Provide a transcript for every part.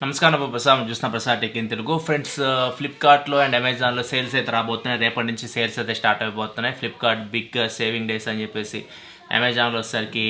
నమస్కారం ప్రసాద్ చూస్తున్న Prasad tech in Telugu friends. ఫ్లిప్కార్ట్లో అండ్ అమెజాన్లో సేల్స్ అయితే రాబోతున్నాయి. రేపటి నుంచి సేల్స్ అయితే స్టార్ట్ అయిపోతున్నాయి. ఫ్లిప్కార్ట్ బిగ్ సేవింగ్ డేస్ అని చెప్పేసి, అమెజాన్లో వచ్చేసరికి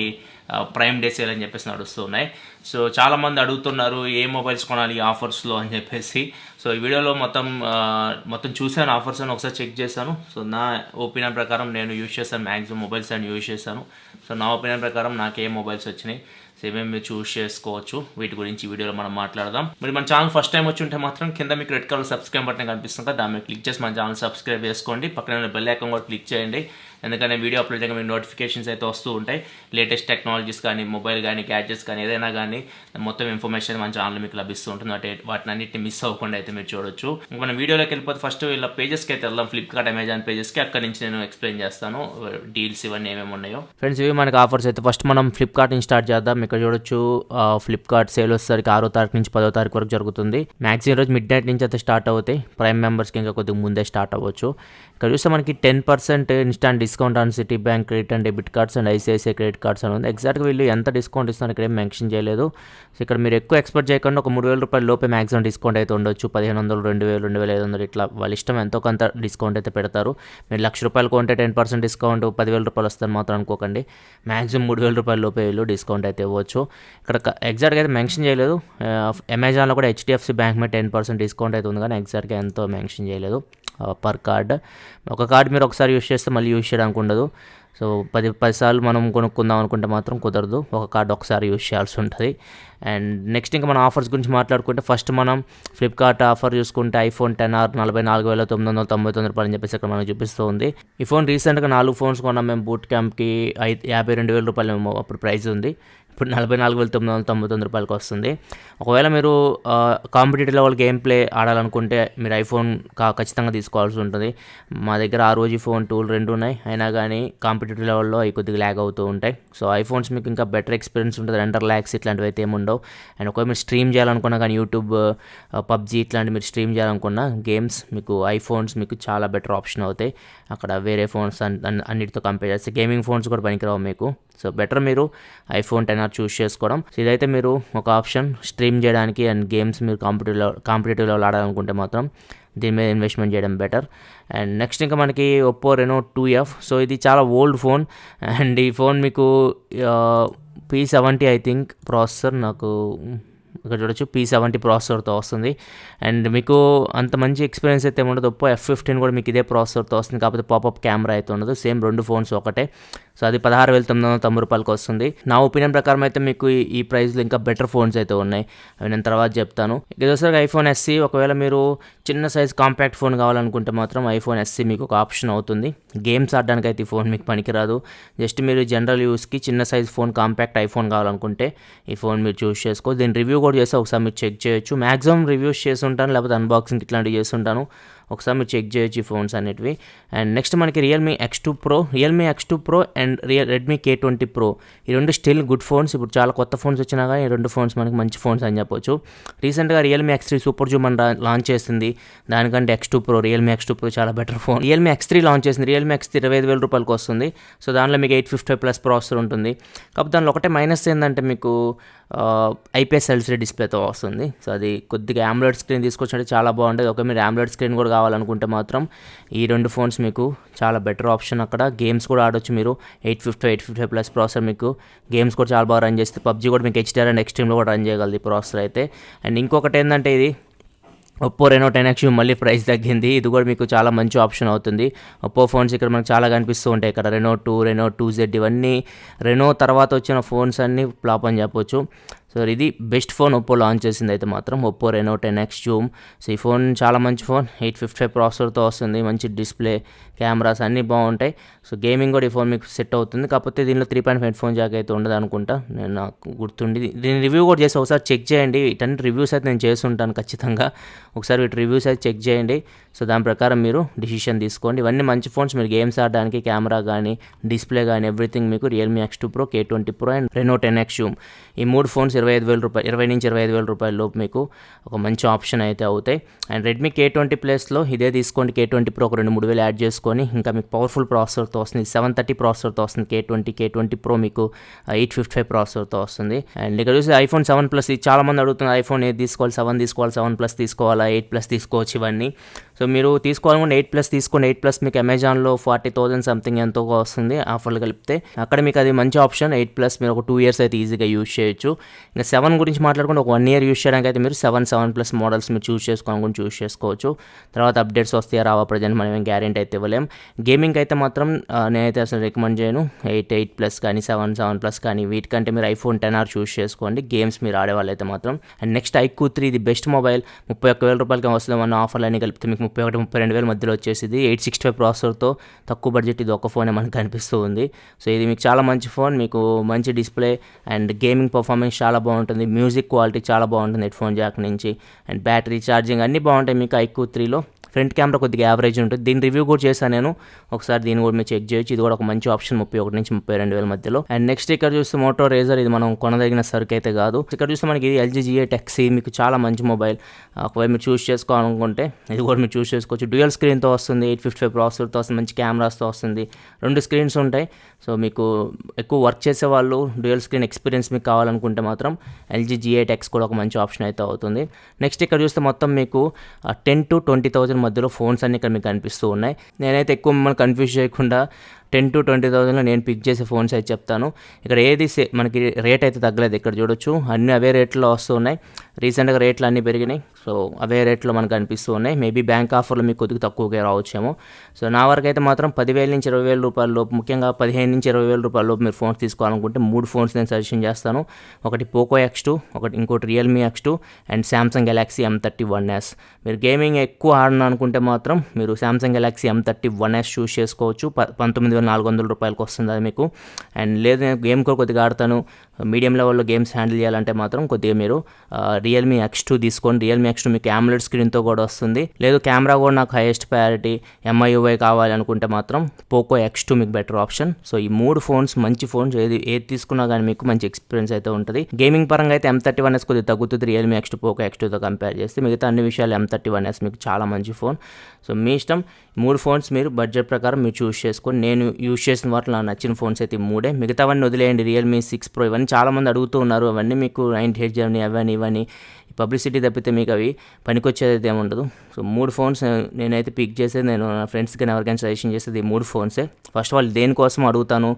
ప్రైమ్ డే సేల్ అని చెప్పేసి నడుస్తున్నాయి. సో చాలామంది అడుగుతున్నారు ఏ మొబైల్స్ కొనాలి ఆఫర్స్లో అని చెప్పేసి. సో ఈ వీడియోలో మొత్తం చూశాను, ఆఫర్స్ అని ఒకసారి చెక్ చేశాను. సో నా ఒపీనియన్ ప్రకారం నేను యూజ్ చేశాను, మ్యాక్సిమం మొబైల్స్ అని యూజ్ చేశాను. సో నా ఒపీనియన్ ప్రకారం నాకు ఏ మొబైల్స్ వచ్చినాయి సేమేమి మీరు చూస్ చేసుకోవచ్చు. వీటి గురించి ఈ వీడియోలో మనం మాట్లాడదాం. మరి మన ఛానల్ ఫస్ట్ టైం వచ్చి ఉంటే మాత్రం కింద మీకు రెడ్ కలర్ సబ్స్క్రైబ్ బటన్ కనిపిస్తుంది కదా, దాని మీద క్లిక్ చేసి మన ఛానల్ సబ్స్క్రైబ్ చేసుకోండి. పక్కన బెల్ ఐకాన్ కూడా క్లిక్ చేయండి, ఎందుకంటే వీడియో అప్లోడ్ చేయగా మీకు నోటిఫికేషన్స్ అయితే వస్తూ ఉంటాయి. లేటెస్ట్ టెక్నాలజీస్ కానీ, మొబైల్ కానీ, గ్యాడ్జెట్స్ కానీ, ఏదైనా కానీ మొత్తం ఇన్ఫర్మేషన్ మన ఛానల్ మీకు లభిస్తూ ఉంటుంది. వాటిని అన్నింటిని మిస్ అవ్వకుండా అయితే మీరు చూడొచ్చు. మన వీడియోలోకి వెళ్ళిపోతే ఫస్ట్ వీళ్ళ పేజెస్కి అయితే వెళ్దాం, ఫ్లిప్కార్ట్ అమెజాన్ పేజెస్కి. అక్కడ నుంచి నేను ఎక్స్ప్లెయిన్ చేస్తాను డీల్స్ ఇవన్నీ ఏమేమి ఉన్నాయో. ఫ్రెండ్స్, ఇవి మనకి ఆఫర్స్ అయితే ఫస్ట్ మనం ఫ్లిప్కార్ట్ నుంచి స్టార్ట్ చేద్దాం. ఇక్కడ చూడొచ్చు ఫ్లిప్కార్ట్ సేల్ వచ్చేసరికి 6వ తారీఖు నుంచి 10వ తారీఖు వరకు జరుగుతుంది. మ్యాక్సిమం రోజు మిడ్ నైట్ నుంచి అయితే స్టార్ట్ అవుతాయి. ప్రైమ్ మెంబర్స్కి ఇంకా కొద్దిగా ముందే స్టార్ట్ అవ్వచ్చు. ఇక్కడ చూస్తే మనకి 10% instant discount on city bank credit and debit cards and ICICI credit cards అని ఉంది. ఎగ్జాక్ట్గా వీళ్ళు ఎంత డిస్కౌంట్ ఇస్తున్నారు ఇక్కడ ఏం మెన్షన్ చేయలేదు. సో ఇక్కడ మీరు ఎక్కువ ఎక్స్పెక్ట్ చేయకుండా ఒక 3,000 రూపాయల లోపే మ్యాక్సిమం డిస్కౌంట్ అయితే ఉండొచ్చు. 1,500, 2,000, 2,500 ఇట్లా వాళ్ళ ఇష్టం ఎంతో కొంత డిస్కౌంట్ అయితే పెడతారు. మీరు ₹1,00,000 కొంటే 10% డిస్కౌంట్ 10,000 రూపాయలు వస్తుంది మాత్రం అనుకోకండి. మ్యాక్సిమం 3,000 రూపాయల లోపే వీళ్ళు డిస్కౌంట్ అయితే ఇవ్వచ్చు. ఇక్కడ ఎగ్జాక్ట్గా అయితే మెన్షన్ చేయలేదు. అమెజాన్లో కూడా హెచ్డిఎఫ్సి బ్యాంక్ మీద 10% డిస్కౌంట్ అయితే ఉంది, కానీ ఎగ్జాక్ట్గా ఎంతో మెన్షన్ చేయలేదు పర్ కార్డ్. ఒక కార్డ్ మీరు ఒకసారి యూజ్ చేస్తే మళ్ళీ యూజ్ చేయడానికి ఉండదు. సో 10 సార్లు మనం కొనుక్కుందాం అనుకుంటే మాత్రం కుదరదు, ఒక కార్డు ఒకసారి యూజ్ చేయాల్సి ఉంటుంది. అండ్ నెక్స్ట్ ఇంకా మనం ఆఫర్స్ గురించి మాట్లాడుకుంటే ఫస్ట్ మనం ఫ్లిప్కార్ట్ ఆఫర్ చూసుకుంటే ఐఫోన్ 10R 44,999 రూపాయలు అని చెప్పేసి ఇక్కడ మనకు చూపిస్తూ ఉంది. ఈ ఫోన్ రీసెంట్గా 4 ఫోన్స్ కొన్నాం మేము బూట్ క్యాంప్కి. 52,000 రూపాయలు అప్పుడు ప్రైస్ ఉంది. ఇప్పుడు 44,999 రూపాయలకి వస్తుంది. ఒకవేళ మీరు కాంపిటేటివ్ లెవెల్ గేమ్ ప్లే ఆడాలనుకుంటే మీరు ఐఫోన్ ఖచ్చితంగా తీసుకోవాల్సి ఉంటుంది. మా దగ్గర ROG ఫోన్ 2 ఉన్నాయి, అయినా కానీ కాంపిటేటివ్ లెవెల్లో అవి కొద్దిగా ల్యాగ్ అవుతూ ఉంటాయి. సో ఐఫోన్స్ మీకు ఇంకా బెటర్ ఎక్స్పీరియన్స్ ఉంటుంది. రెండర్ ల్యాక్స్ ఇట్లాంటివి అయితే ఏముండవు. అండ్ ఒకవేళ మీరు స్ట్రీమ్ చేయాలనుకున్నా కానీ యూట్యూబ్, పబ్జీ ఇట్లాంటివి మీరు స్ట్రీమ్ చేయాలనుకున్న గేమ్స్ మీకు ఐఫోన్స్ మీకు చాలా బెటర్ ఆప్షన్ అవుతాయి. అక్కడ వేరే ఫోన్స్ అన్నిటితో కంపేర్ చేస్తే గేమింగ్ ఫోన్స్ కూడా పనికిరావు మీకు. సో బెటర్ మీరు ఐఫోన్ 10R చూస్ చేసుకోవడం. సో ఇదైతే మీరు ఒక ఆప్షన్ స్ట్రీమ్ చేయడానికి అండ్ గేమ్స్ మీరు కాంపిటేటివ్ లెవెల్ ఆడాలనుకుంటే మాత్రం దీని మీద ఇన్వెస్ట్మెంట్ చేయడం బెటర్. అండ్ నెక్స్ట్ ఇంకా మనకి ఒప్పో రెనో 2F. సో ఇది చాలా ఓల్డ్ ఫోన్ అండ్ ఈ ఫోన్ మీకు P70 ఐ థింక్ ప్రాసెసర్, నాకు ఇక్కడ చూడొచ్చు P70 ప్రాసెసర్తో వస్తుంది. అండ్ మీకు అంత మంచి ఎక్స్పీరియన్స్ అయితే ఉండదు. ఒప్పో F15 కూడా మీకు ఇదే ప్రాసెసర్తో వస్తుంది, కాకపోతే పాపప్ కెమెరా అయితే ఉండదు. సేమ్ 2 ఫోన్స్ ఒకటే. సో అది 16,990 రూపాయలకి వస్తుంది. నా ఒపీనియన్ ప్రకారం అయితే మీకు ఈ ప్రైస్లో ఇంకా బెటర్ ఫోన్స్ అయితే ఉన్నాయి, అవి నేను తర్వాత చెప్తాను. ఇదోసారి ఐఫోన్ SE. ఒకవేళ మీరు చిన్న సైజ్ కాంపాక్ట్ ఫోన్ కావాలనుకుంటే మాత్రం ఐఫోన్ SE మీకు ఒక ఆప్షన్ అవుతుంది. గేమ్స్ ఆడడానికి అయితే ఈ ఫోన్ మీకు పనికిరాదు. జస్ట్ మీరు జనరల్ యూస్కి చిన్న సైజ్ ఫోన్ కాంపాక్ట్ ఐఫోన్ కావాలనుకుంటే ఈ ఫోన్ మీరు చూస్ చేసుకోవచ్చు. దీని రివ్యూ కూడా చేస్తే ఒకసారి మీరు చెక్ చేయొచ్చు. మ్యాక్సిమం రివ్యూస్ చేసి ఉంటాను, లేకపోతే అన్బాక్సింగ్ ఇట్లాంటివి చేస్తుంటాను. ఒకసారి మీరు చెక్ చేయొచ్చు ఈ ఫోన్స్ అన్నిటివి. అండ్ నెక్స్ట్ మనకి Realme X2 Pro and Redmi K20 Pro. ఈ రెండు స్టిల్ గుడ్ ఫోన్స్. ఇప్పుడు చాలా కొత్త ఫోన్స్ వచ్చినా కానీ ఈ రెండు ఫోన్స్ మనకి మంచి ఫోన్స్ అని చెప్పొచ్చు. రీసెంట్గా రియల్మీ X3 సూపర్ జూమ్ అని లాంచ్ చేసింది. దానికంటే రియల్మీ X2 Pro చాలా better phone. Realme X3 launch చేసింది. రియల్మీ X3 25,000 రూపాయలకి వస్తుంది. సో దానిలో మీకు 855+ ప్రాసెసర్ ఉంటుంది. కాకపోతే దానిలో ఒకటే మైనస్ ఏంటంటే మీకు IPS LCD డిస్ప్లేతో వస్తుంది. సో అది కొద్దిగా AMOLED స్క్రీన్ తీసుకొచ్చినట్టు చాలా బాగుంటుంది. ఒక మీరు AMOLED స్క్రీన్ కూడా కావాలనుకుంటే మాత్రం ఈ రెండు ఫోన్స్ మీకు చాలా బెటర్ ఆప్షన్. అక్కడ గేమ్స్ కూడా ఆడొచ్చు మీరు. 855+ ప్రాసెసర్ మీకు గేమ్స్ కూడా చాలా బాగా రన్ చేస్తుంది. పబ్జీ కూడా మీకు HDR అండ్ ఎక్స్ట్రీమ్లో కూడా రన్ చేయగలదు ఈ ప్రాసెసర్ అయితే. అండ్ ఇంకొకటి ఏంటంటే ఇది ఒప్పో రెనో 10X మళ్ళీ ప్రైస్ తగ్గింది. ఇది కూడా మీకు చాలా మంచి ఆప్షన్ అవుతుంది. ఒప్పో ఫోన్స్ ఇక్కడ మనకు చాలా కనిపిస్తూ ఉంటాయి. ఇక్కడ రెనో 2Z ఇవన్నీ రెనో తర్వాత వచ్చిన ఫోన్స్ అన్నీ ఫ్లాప్ అని చెప్పొచ్చు. సో ఇది బెస్ట్ ఫోన్ ఒప్పో లాంచ్ చేసింది అయితే మాత్రం Oppo Reno 10X Zoom. So ఈ ఫోన్ చాలా మంచి ఫోన్. 855 ప్రాసెసర్తో వస్తుంది. మంచి డిస్ప్లే, కెమెరాస్ అన్నీ బాగుంటాయి. సో గేమింగ్ కూడా ఈ ఫోన్ మీకు సెట్ అవుతుంది. కాకపోతే దీనిలో 3.5 హెడ్ ఫోన్ జాక్ అయితే ఉండదు అనుకుంటా, నేను నాకు గుర్తుండి. దీని రివ్యూ కూడా చేసి ఒకసారి చెక్ చేయండి. ఇటన్ని రివ్యూస్ అయితే నేను చేస్తుంటాను ఖచ్చితంగా. ఒకసారి వీటి రివ్యూస్ అయితే చెక్ చేయండి. సో దాని ప్రకారం మీరు డిసిషన్ తీసుకోండి. ఇవన్నీ మంచి ఫోన్స్. మీరు గేమ్స్ ఆడడానికి కెమెరా కానీ, డిస్ప్లే కానీ ఎవ్రీథింగ్ మీకు Realme X2 Pro, K20 Pro and Reno 10X zoom. ఈ 3 ఫోన్స్ 25,000 రూపాయలు, 20,000 నుంచి 25,000 రూపాయల లోపు మీకు ఒక మంచి ఆప్షన్ అయితే అవుతాయి. అండ్ రెడ్మీ K20 ప్లస్లో ఇదే తీసుకోండి. K20 Pro ఒక 2-3 వేలు యాడ్ చేసుకొని, ఇంకా మీకు పవర్ఫుల్ ప్రాసెసర్తో వస్తుంది. 730 ప్రాసెసర్తో వస్తుంది K20 Pro మీకు 855 ప్రాసెసర్తో వస్తుంది. అండ్ ఇక్కడ చూసి iPhone 7 Plus, ఇది చాలామంది అడుగుతున్నారు iPhone ఏది తీసుకోవాలి, 7 తీసుకోవాలి, 7 Plus తీసుకోవాలా, 8 Plus తీసుకోవచ్చు ఇవన్నీ. సో మీరు తీసుకోవాలనుకుంటే 8 Plus తీసుకోండి. 8 Plus మీకు అమెజాన్లో 40,000 సంథింగ్ ఎంతో వస్తుంది ఆఫర్లు కలిపితే. అక్కడ మీకు అది మంచి ఆప్షన్. 8 Plus మీరు ఒక 2 years అయితే ఈజీగా యూజ్ చేయొచ్చు. ఇంకా 7 గురించి మాట్లాడుకుంటే ఒక 1 year యూజ్ చేయడానికి అయితే మీరు 7 Plus మోడల్స్ మీరు చూస్ చేసుకోవచ్చు. తర్వాత అప్డేట్స్ వస్తాయా రావా ప్రజెంట్ మనం ఏం గ్యారెంటీ అయితే ఇవ్వలేం. గేమింగ్ అయితే మాత్రం నేనైతే అసలు రికమెండ్ చేయను. 8 Plus కానీ 7 Plus కానీ వీటికంటే మీరు iPhone XR చూస్ చేసుకోండి గేమ్స్ మీరు ఆడేవాళ్ళు అయితే మాత్రం. అండ్ నెక్స్ట్ iQOO 3, ఇది బెస్ట్ మొబైల్. 31,000 రూపాయలకి వస్తుంది. మన ఆఫర్లు అన్ని కలిపితే మీకు 31,000-32,000 మధ్యలో వచ్చేసింది. 865 ప్రాసెసర్తో తక్కువ బడ్జెట్ ఇది ఒక ఫోనే మనకు కనిపిస్తూ ఉంది. సో ఇది మీకు చాలా మంచి ఫోన్. మీకు మంచి డిస్ప్లే అండ్ గేమింగ్ పర్ఫార్మెన్స్ చాలా బాగుంటుంది. మ్యూజిక్ క్వాలిటీ చాలా బాగుంటుంది హెడ్ ఫోన్ జాక్ నుంచి. అండ్ బ్యాటరీ ఛార్జింగ్ అన్నీ బాగుంటాయి మీకు iQOO 3లో. ఫ్రంట్ కెమెరా కొద్దిగా యావరేజ్ ఉంటుంది. దీని రివ్యూ కూడా చేశాను నేను, ఒకసారి దీన్ని కూడా మీరు చెక్ చేయొచ్చు. ఇది కూడా ఒక మంచి ఆప్షన్ 31,000-32,000 మధ్యలో. అండ్ నెక్స్ట్ ఇక్కడ చూస్తే మోటో రేజర్, ఇది మనం కొనదగిన సరుకు అయితే కాదు. ఇక్కడ చూస్తే మనకి LG G8 X మీకు చాలా మంచి మొబైల్. ఒకవేళ మీరు చూస్ చేసుకోవాలనుకుంటే ఇది కూడా మీరు చూస్ చేసుకోవచ్చు. డ్యూయల్ స్క్రీన్తో వస్తుంది, 855 ప్రాసెసర్తో వస్తుంది, మంచి కెమెరాస్తో వస్తుంది. 2 స్క్రీన్స్ ఉంటాయి. సో మీకు ఎక్కువ వర్క్ చేసే వాళ్ళు డ్యూయల్ స్క్రీన్ ఎక్స్పీరియన్స్ మీకు కావాలనుకుంటే మాత్రం LG G8 X కూడా ఒక మంచి ఆప్షన్ అయితే అవుతుంది. నెక్స్ట్ ఇక్కడ చూస్తే మొత్తం మీకు 10,000-20,000 మధ్యలో ఫోన్స్ అన్ని ఇక్కడ మీకు కనిపిస్తూ ఉన్నాయి. నేనైతే ఎక్కువ మిమ్మల్ని కన్ఫ్యూజ్ చేయకుండా 10,000-20,000లో నేను పిక్ చేసే ఫోన్స్ అయితే చెప్తాను. ఇక్కడ ఏది మనకి రేట్ అయితే తగ్గలేదు. ఇక్కడ చూడొచ్చు అన్నీ అవే రేట్లో వస్తూ ఉన్నాయి. రీసెంట్గా రేట్లు అన్నీ పెరిగినాయి. సో అవే రేట్లో మనకు కనిపిస్తూ ఉన్నాయి. మేబీ బ్యాంక్ ఆఫర్లో మీకు కొద్దిగా తక్కువగా రావచ్చేమో. సో నా వరకు అయితే మాత్రం 10,000-20,000 రూపాయల లోపు, ముఖ్యంగా 15,000-20,000 రూపాయల లోపు మీరు ఫోన్స్ తీసుకోవాలనుకుంటే 3 ఫోన్స్ నేను సజెషన్ చేస్తాను. ఒకటి Poco X2, ఇంకోటి Realme X2 and Samsung Galaxy M31s. మీరు గేమింగ్ ఎక్కువ ఆడాలనుకుంటే మాత్రం మీరు Samsung Galaxy M31s చూస్ చేసుకోవచ్చు. 19,400 రూపాయలకి వస్తుంది అది మీకు. అండ్ లేదు నేను గేమ్ కూడా కొద్దిగా ఆడతాను, మీడియం లెవెల్లో గేమ్స్ హ్యాండిల్ చేయాలంటే మాత్రం కొద్దిగా మీరు Realme X2 తీసుకోండి. Realme X2 మీకు AMOLED స్క్రీన్తో కూడా వస్తుంది. లేదు కెమెరా కూడా నాకు హైయెస్ట్ ప్రయారిటీ MIUI కావాలి అనుకుంటే మాత్రం Poco X2 మీకు బెటర్ ఆప్షన్. సో ఈ 3 ఫోన్స్ మంచి ఫోన్స్, ఏది తీసుకున్నా కానీ మీకు మంచి ఎక్స్పీరియన్స్ అయితే ఉంటుంది. గేమింగ్ పరంగా అయితే M31s కొద్దిగా తగ్గుతుంది Realme X2 Poco X2తో కంపేర్ చేస్తే. మిగతా అన్ని విషయాలు M31s మీకు చాలా మంచి ఫోన్. సో మీ ఇష్టం. 3 ఫోన్స్ మీరు బడ్జెట్ ప్రకారం మీరు చూస్ చేసుకొని, నేను యూజ్ చేసిన వాటిలో నాకు నచ్చిన ఫోన్స్ అయితే 3. మిగతావన్నీ వదిలేయండి. Realme 6 Pro ఇవన్నీ చాలామంది అడుగుతూ ఉన్నారు. అవన్నీ మీకు 98 జర్నీ అవన్నీ ఇవన్నీ పబ్లిసిటీ తప్పితే మీకు అవి పనికొచ్చేది అయితే ఏముండదు. సో 3 ఫోన్స్ నేనైతే పిక్ చేసేది, నేను నా ఫ్రెండ్స్కి ఎవరికైనా సజెషన్ చేసేది 3 ఫోన్సే. ఫస్ట్ ఆఫ్ ఆల్ దేనికోసం అడుగుతాను,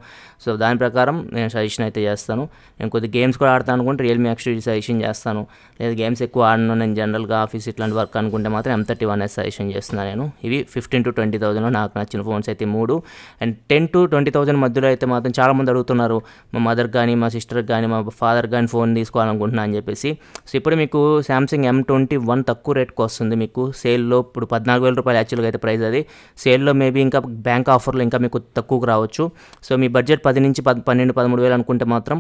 సో దాని ప్రకారం నేను సజెషన్ అయితే చేస్తాను. నేను కొద్దిగా గేమ్స్ కూడా ఆడతాను అనుకుంటే Realme X2 సజెషన్ చేస్తాను. లేదా గేమ్స్ ఎక్కువ ఆడను నేను జనరల్గా ఆఫీస్ ఇట్లాంటి వర్క్ అనుకుంటే మాత్రం M31s సజెషన్ చేస్తున్నాను నేను. ఇవి 15,000-20,000లో నాకు నచ్చిన ఫోన్స్ అయితే 3. అండ్ 10,000-20,000 మధ్యలో అయితే మాత్రం చాలామంది అడుగుతున్నారు, మా మదర్ కానీ మా సిస్టర్కి కానీ మా ఫాదర్ కానీ ఫోన్ తీసుకోవాలనుకుంటున్నా అని చెప్పేసి. సో ఇప్పుడు మీకు Samsung M21 తక్కువ రేట్కి వస్తుంది మీకు సేల్లో. ఇప్పుడు 14,000 రూపాయలు యాక్చువల్గా అయితే ప్రైస్, అది సేల్లో మేబీ ఇంకా బ్యాంక్ ఆఫర్లో ఇంకా మీకు తక్కువకు రావచ్చు. సో మీ బడ్జెట్ 10,000-13,000 అనుకుంటే మాత్రం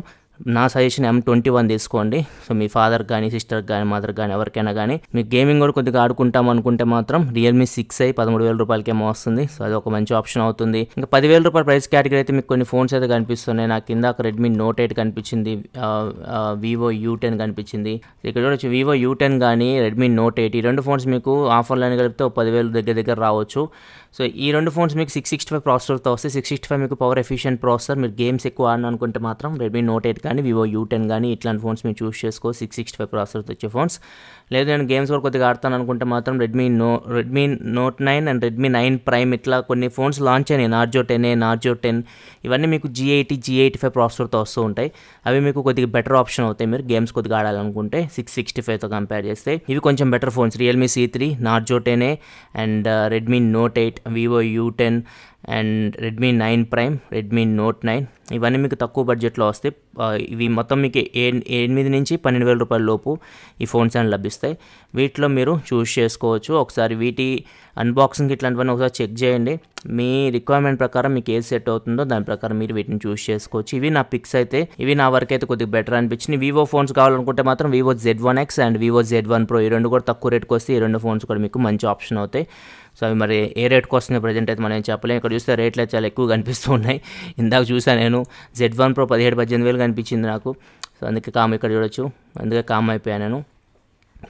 నా సజెషన్ M21 తీసుకోండి. సో మీ ఫాదర్ కానీ సిస్టర్ కానీ మదర్ కానీ ఎవరికైనా కానీ మీకు గేమింగ్ కూడా కొద్దిగా ఆడుకుంటాం అనుకుంటే మాత్రం Realme 6i 13,000 రూపాయలకేమో వస్తుంది. సో అది ఒక మంచి ఆప్షన్ అవుతుంది. ఇంకా 10,000 రూపాయల ప్రైస్ కేటగిరీ అయితే మీకు కొన్ని ఫోన్స్ అయితే కనిపిస్తున్నాయి. నాకు కింద Redmi Note 8 కనిపించింది, Vivo U10 కనిపించింది. ఇక్కడ చూడొచ్చు Vivo U10 కానీ Redmi Note 8 ఈ 2 ఫోన్స్ మీకు ఆఫర్లని కలిపితే 10,000 దగ్గర రావచ్చు. సో ఈ 2 ఫోన్స్ మీకు 665 ప్రాసెసర్తో వస్తాయి. 665 మీకు పవర్ ఎఫిషియెంట్ ప్రాసెసర్. మీరు గేమ్స్ ఎక్కువ ఆడాలనుకుంటే మాత్రం Redmi Note 8 కానీ Vivo U10 కానీ ఇట్లాంటి ఫోన్స్ మీరు చూస్ చేసుకో. 665 ప్రాసెసర్తో వచ్చే ఫోన్స్. లేదు నేను గేమ్స్ కూడా కొద్దిగా ఆడతాను అనుకుంటే మాత్రం Redmi Note 9 and Redmi 9 Prime ఇట్లా కొన్ని ఫోన్స్ లాంచ్ అయినాయి. Narzo 10 ఇవన్నీ మీకు G80, G85 ప్రాసెసర్తో వస్తూ ఉంటాయి. అవి మీకు కొద్దిగా బెటర్ ఆప్షన్ అవుతాయి మీరు గేమ్స్ కొద్దిగా ఆడాలనుకుంటే 665తో కంపేర్ చేస్తే. ఇవి కొంచెం better phones. Realme C3, Narzo 10 and Redmi Note 8, Vivo U10 and Redmi 9 Prime, Redmi Note 9 ఇవన్నీ మీకు తక్కువ బడ్జెట్లో వస్తాయి. ఇవి మొత్తం మీకు 8,000-12,000 రూపాయల లోపు ఈ ఫోన్స్ అని లభిస్తాయి. వీటిలో మీరు చూస్ చేసుకోవచ్చు. ఒకసారి వీటి అన్బాక్సింగ్ ఇట్లాంటివన్నీ ఒకసారి చెక్ చేయండి. మీ రిక్వైర్మెంట్ ప్రకారం మీకు ఏది సెట్ అవుతుందో దాని ప్రకారం మీరు వీటిని చూస్ చేసుకోవచ్చు. ఇవి నా పిక్స్ అయితే, ఇవి నా వరకు అయితే కొద్దిగా బెటర్ అనిపించింది. వివో ఫోన్స్ కావాలనుకుంటే మాత్రం Vivo Z1X and Vivo Z1 Pro ఈ 2 కూడా తక్కువ రేట్కి వస్తే ఈ 2 ఫోన్స్ కూడా మీకు మంచి ఆప్షన్ అవుతాయి. సో అవి మరి ఏ రేట్కి వస్తుంది ప్రజెంట్ అయితే మనం ఏం చెప్పలేం. ఇక్కడ చూస్తే రేట్లు అయితే చాలా ఎక్కువ కనిపిస్తూ ఉన్నాయి. ఇందాక చూసాను నేను Z1 Pro 17,000-18,000 కనిపించింది నాకు. సో అందుకే కామ్ ఇక్కడ చూడొచ్చు, అందుకే కామ్ అయిపోయాను నేను.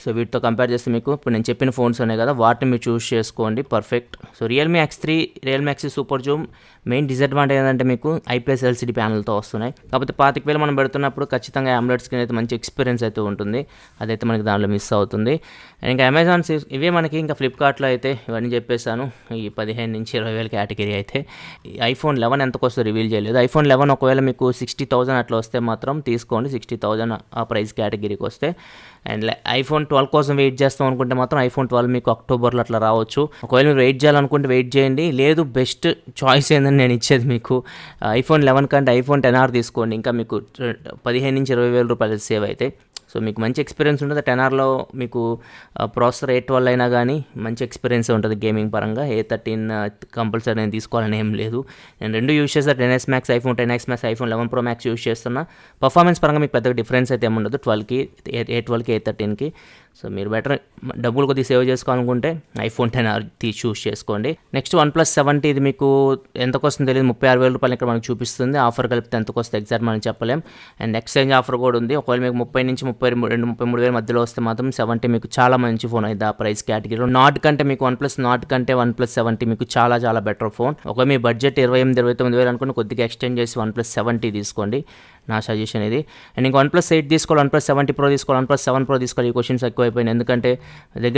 సో వీటితో కంపేర్ చేస్తే మీకు ఇప్పుడు నేను చెప్పిన ఫోన్స్ ఉన్నాయి కదా, వాటిని మీరు చూస్ చేసుకోండి, perfect. So Realme X3, Realme X super Zoom main disadvantage ఏంటంటే మీకు IPS LCD ప్యానల్తో వస్తున్నాయి. కాకపోతే 25,000 మనం పెడుతున్నప్పుడు ఖచ్చితంగా AMOLED స్క్రీన్ అయితే మంచి ఎక్స్పీరియన్స్ అయితే ఉంటుంది, అదైతే మనకి దానిలో మిస్ అవుతుంది. అండ్ ఇంకా అమెజాన్ ఇవే మనకి ఇంకా ఫ్లిప్కార్ట్లో అయితే ఇవన్నీ చెప్పేసాను. ఈ 15,000 నుంచి 20,000 కేటగిరీ అయితే iPhone 11 ఎంతకు వస్తుందో రివీల్ చేయలేదు. iPhone 11 ఒకవేళ మీకు 60,000 అట్లా వస్తే మాత్రం తీసుకోండి, 60,000 ఆ ప్రైస్ కేటగిరీకి వస్తే. అండ్ iPhone 12 కోసం వెయిట్ చేస్తాం అనుకుంటే మాత్రం iPhone 12 మీకు అక్టోబర్లో అట్లా రావచ్చు. ఒకవేళ మీరు వెయిట్ చేయాలనుకుంటే వెయిట్ చేయండి, లేదు బెస్ట్ చాయిస్ ఏందని నేను ఇచ్చేది మీకు iPhone 11 కంటే iPhone XR తీసుకోండి, ఇంకా మీకు 15,000 నుంచి 20,000 రూపాయలు సేవ్ అవుతాయి. సో మీకు మంచి ఎక్స్పీరియన్స్ ఉంటుంది. XRలో మీకు ప్రాసెసర్ A12 అయినా కానీ మంచి ఎక్స్పీరియన్స్ ఉంటుంది గేమింగ్ పరంగా. A13 కంపల్సరీ నేను తీసుకోవాలని ఏం లేదు, నేను రెండు యూజ్ చేస్తా, XS Max, iPhone XS Max, iPhone 11 Pro Max use చేస్తున్నా. పర్ఫార్మెన్స్ పరంగా మీకు పెద్దగా డిఫరెన్స్ అయితే ఏముండదు 12కి, A12కి, A13కి. సో మీరు బెటర్ డబ్బులు కొద్దిగా సేవ్ చేసుకోవాలనుకుంటే iPhone XR చూస్ చేసుకోండి. నెక్స్ట్ OnePlus 7T, ఇది మీకు ఎంతకు వస్తుందో తెలియదు, 36,000 రూపాయలు ఇక్కడ మనకు చూపిస్తుంది. ఆఫర్ కలిపితే ఎంతకు వస్తే ఎగ్జాక్ట్ మనం చెప్పలేం. అండ్ ఎక్స్చేంజ్ ఆఫర్ కూడా ఉంది. ఒకవేళ మీకు 30 నుంచి 33,000 మధ్యలో వస్తే మాత్రం 7T మీకు చాలా మంచి ఫోన్ అయితే ఆ ప్రైస్ కేటగిరీలో. నాట్ కంటే మీకు OnePlus 7T మీకు చాలా చాలా బెటర్ ఫోన్. ఒకవేళ మీ బడ్జెట్ 28,000-29,000 అనుకుని కొద్దిగా ఎక్స్టెండ్ చేసి OnePlus 7T తీసుకోండి, నా సజెషన్ ఇది. అండ్ ఇంకా OnePlus 8 తీసుకోవాలి, OnePlus 70 Pro తీసుకోవాలి, OnePlus 7 Pro తీసుకోవాలి. ఈ క్వశ్చన్స్ ఎక్కువైపోయినాయి, ఎందుకంటే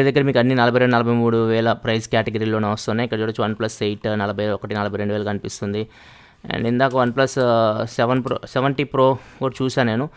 దగ్గర మీకు అన్ని 42,000-43,000 ప్రైస్ కేటగిరీలోనే వస్తున్నాయి. ఇక్కడ చూడొచ్చు OnePlus 8 41,42,000 కనిపిస్తుంది. అండ్ ఇందాక OnePlus 70 Pro కూడా చూసాను నేను.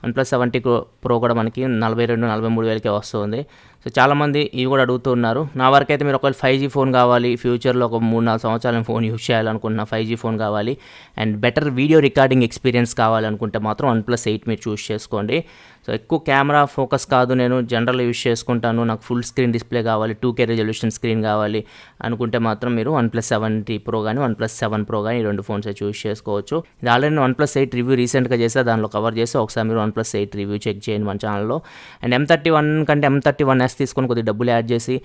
OnePlus 70 Pro కూడా మనకి 42,000-43,000కే వస్తుంది. సో చాలామంది ఇవి కూడా అడుగుతున్నారు. నా వరకు అయితే మీరు ఒకవేళ 5G ఫోన్ కావాలి, ఫ్యూచర్లో ఒక 3-4 సంవత్సరాల ఫోన్ యూజ్ చేయాలనుకుంటున్నా, 5G ఫోన్ కావాలి and better video recording experience కావాలనుకుంటే మాత్రం OnePlus 8 మీరు చూస్ చేసుకోండి. సో ఎక్కువ కెమెరా ఫోకస్ కాదు, నేను జనరల్ యూజ్ చేసుకుంటాను, నాకు ఫుల్ స్క్రీన్ డిస్ప్లే కావాలి, 2K రెజల్యూషన్ స్క్రీన్ కావాలి అనుకుంటే మాత్రం మీరు OnePlus 70 Pro కానీ OnePlus 7 Pro కానీ ఈ రెండు ఫోన్స్ చూస్ చేసుకోవచ్చు. ఇది ఆల్రెడీ నేను OnePlus 8 రివ్యూ రీసెంట్గా చేస్తే దానిలో కవర్ చేస్తే ఒకసారి మీరు OnePlus 8 రివ్యూ చెక్ చేయండి మన ఛానల్లో. అండ్ M31 కంటే M31s తీసుకొని కొద్దిగా డబ్బులు యాడ్ చేసి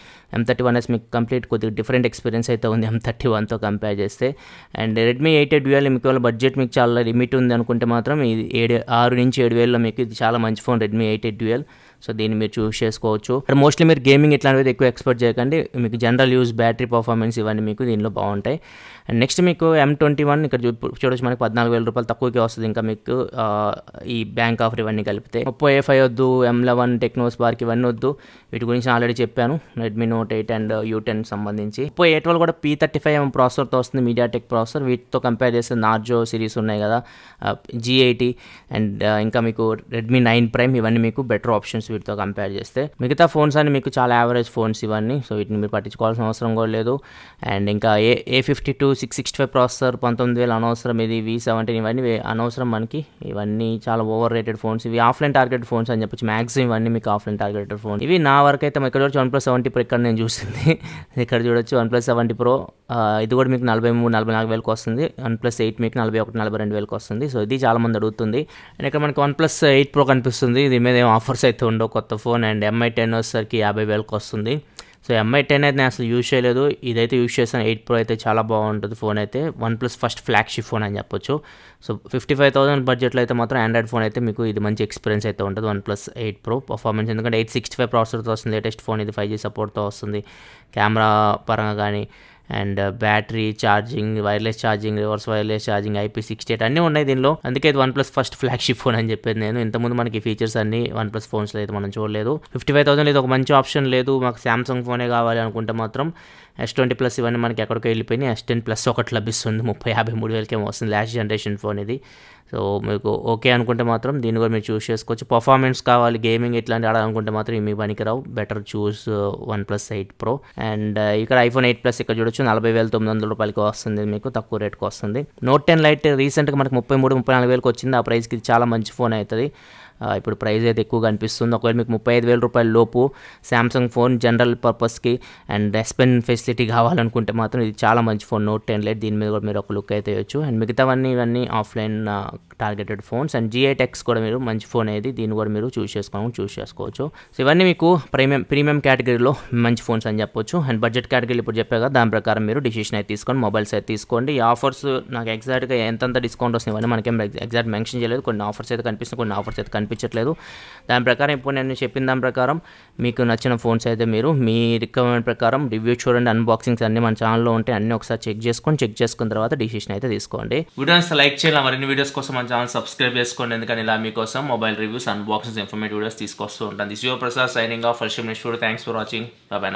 M31s మీకు కంప్లీట్ కొద్దిగా డిఫరెంట్ ఎక్స్పీరియన్స్ అయితే ఉంది M31తో కంపేర్ చేస్తే. అండ్ Redmi 8 Dual మీకు వాళ్ళ బడ్జెట్ మీకు చాలా లిమిట్ ఉంది అనుకుంటే మాత్రం ఇది 6 నుంచి 7,000లో మీకు ఇది చాలా మంచి ఫోన్ Redmi 8 Dual. సో దీన్ని మీరు చూస్ చేసుకోవచ్చు. మోస్ట్లీ మీరు గేమింగ్ ఇట్లాంటివి ఎక్కువ ఎక్స్పెక్ట్ చేయకండి, మీకు జనరల్ యూజ్, బ్యాటరీ పర్ఫార్మెన్స్ ఇవన్నీ మీకు దీనిలో బాగుంటాయి. అండ్ నెక్స్ట్ మీకు M21 ఇక్కడ చూడొచ్చు మనకి 14,000 రూపాయలు తక్కువకే వస్తుంది. ఇంకా మీకు ఈ బ్యాంక్ ఆఫర్ ఇవన్నీ కలిపితే Oppo A5 వద్దు, M11 Tecno Spark ఇవన్నీ వద్దు, వీటి గురించి ఆల్రెడీ చెప్పాను. Redmi Note 8 అండ్ U10 సంబంధించి Oppo A12 కూడా P35M ప్రాసెసర్తో వస్తుంది, MediaTek ప్రాసెసర్. వీటితో కంపేర్ చేస్తే Narzo సిరీస్ ఉన్నాయి కదా, G80 అండ్ ఇంకా మీకు Redmi 9 Prime ఇవన్నీ మీకు బెటర్ ఆప్షన్స్ వీటితో కంపేర్ చేస్తే. మిగతా ఫోన్స్ అన్ని మీకు చాలా యావరేజ్ ఫోన్స్ ఇవన్నీ, సో వీటిని మీరు పట్టించుకోవాల్సిన అవసరం కూడా లేదు. అండ్ ఇంకా A52 665 ప్రాసెసర్ 19,000 అనవసరం, ఇది V17 ఇవన్నీ అనవసరం మనకి, ఇవన్నీ చాలా ఓవర్ రేటెడ్ ఫోన్స్, ఇవి ఆఫ్లైన్ టార్గెటెడ్ ఫోన్స్ అని చెప్పొచ్చు. మ్యాక్సిమం ఇవన్నీ మీకు ఆఫ్లైన్ టార్గెటెడ్ ఫోన్ ఇవి. నా వరకు అయితే ఇక్కడ చూడొచ్చు OnePlus 70 Pro ఇక్కడ నేను చూసింది, ఇక్కడ చూడొచ్చు OnePlus 70 Pro ఇది కూడా మీకు 43,000-44,000కి వస్తుంది. OnePlus 8 మీకు 41,000-42,000కి వస్తుంది. సో ఇది చాలా మంది అడుగుతుంది. అండ్ ఇక్కడ మనకి OnePlus 8 Pro కనిపిస్తుంది, దీని మీద ఏం ఆఫర్స్ అయితే ఉండవు, కొత్త ఫోన్. అండ్ Mi 10 వచ్చేసరికి 50,000కి వస్తుంది. సో Mi 10 అయితే నేను అసలు యూజ్ చేయలేదు, ఇదైతే యూజ్ చేస్తాను. 8 Pro అయితే చాలా బాగుంటుంది ఫోన్ అయితే, OnePlus ఫస్ట్ ఫ్లాగ్షిప్ ఫోన్ అని చెప్పొచ్చు. సో 55,000 బడ్జెట్లో అయితే మాత్రం ఆండ్రాయిడ్ ఫోన్ అయితే మీకు ఇది మంచి ఎక్స్పీరియన్స్ అయితే ఉంటుంది OnePlus 8 Pro పర్ఫార్మెన్స్, ఎందుకంటే 865 ప్రాసెసర్తో వస్తుంది, లేటెస్ట్ ఫోన్ ఇది, 5G సపోర్ట్తో వస్తుంది. కెమెరా పరంగా కానీ and battery charging, wireless charging, reverse wireless charging, IP68 అన్నీ ఉన్నాయి దీనిలో. అందుకే ఇది OnePlus ఫస్ట్ ఫ్లాగ్షిప్ ఫోన్ అని చెప్పేది నేను. ఇంతకుముందు మనకి ఫీచర్స్ అన్ని OnePlus ఫోన్స్లో అయితే మనం చూడలేదు. 55,000 ఇది ఒక మంచి ఆప్షన్ లేదు, మాకు సామ్సంగ్ ఫోనే కావాలి అనుకుంటే మాత్రం S20 Plus ఇవన్నీ మనకి ఎక్కడికో వెళ్ళిపోయినాయి. S10 Plus ఒకటి లభిస్తుంది, 53,000-53,000 వస్తుంది, లాస్ట్ జనరేషన్ ఫోన్ ఇది. సో మీకు ఓకే అనుకుంటే మాత్రం దీన్ని కూడా మీరు చూస్ చేసుకోవచ్చు. పర్ఫార్మెన్స్ కావాలి, గేమింగ్ ఇట్లాంటి ఆడాలనుకుంటే మాత్రం ఇవి పనికిరావు, better choose OnePlus 8 Pro. And ఇక్కడ iPhone 8 Plus ఇక్కడ చూడొచ్చు 40,900 రూపాయలకి వస్తుంది, మీకు తక్కువ రేట్కి వస్తుంది. Note 10 Lite రీసెంట్గా మనకి 33,000-34,000కి వచ్చింది, ఆ ప్రైస్కి ఇది చాలా మంచి ఫోన్ అవుతుంది. ఇప్పుడు ప్రైస్ అయితే ఎక్కువగా అనిపిస్తుంది. ఒకవేళ మీకు 35,000 రూపాయల లోపు శాంసంగ్ ఫోన్ జనరల్ పర్పస్కి అండ్ S Pen ఫెసిలిటీ కావాలనుకుంటే మాత్రం ఇది చాలా మంచి ఫోన్ Note 10 Lite. దీని మీద కూడా మీరు ఒక లుక్ అయితే వేయచ్చు. అండ్ మిగతావన్నీ ఇవన్నీ offline targeted phones. And G8X కూడా మీరు మంచి ఫోన్ ఏది, దీన్ని కూడా మీరు చూస్ చేసుకోవచ్చు. సో ఇవన్నీ మీకు ప్రీమియం కేటగిరీలో మంచి ఫోన్స్ అని చెప్పొచ్చు. అండ్ బడ్జెట్ కేటగిరీ ఇప్పుడు చెప్పా కదా, దాని ప్రకారం మీరు డిసిషన్ అయితే తీసుకోండి, మొబైల్స్ అయితే తీసుకోండి. ఈ ఆఫర్స్ నాకు ఎగ్జాక్ట్గా ఎంతంత డిస్కౌంట్ వస్తుంది ఇవన్నీ మనకేం ఎగ్జాక్ట్ మెన్షన్ చేయలేదు. కొన్ని ఆఫర్స్ అయితే కనిపిస్తుంది, కొన్ని ఆఫర్స్ అయితే కనిపించట్లేదు. దాని ప్రకారం ఇప్పుడు నేను చెప్పిన దాని ప్రకారం మీకు నచ్చిన ఫోన్స్ అయితే మీరు మీ రిక్వైర్మెంట్ ప్రకారం రివ్యూ చూడండి, అన్బాక్సింగ్స్ అన్నీ మన ఛానల్లో ఉంటాయి, అన్నీ ఒకసారి చెక్ చేసుకున్న తర్వాత డిసిషన్ అయితే తీసుకోండి. వీడియోస్ లైక్ చేయాలి, మరిన్ని వీడియోస్ కోసం మన ఛానల్ సబ్స్క్రైబ్ చేసుకోండి, ఎందుకని ఇలా మీకోసం mobile reviews, unboxings, informative videos తీసుకొస్తూ ఉంటాను. This your Prasad signing off. Thanks for watching. By by now.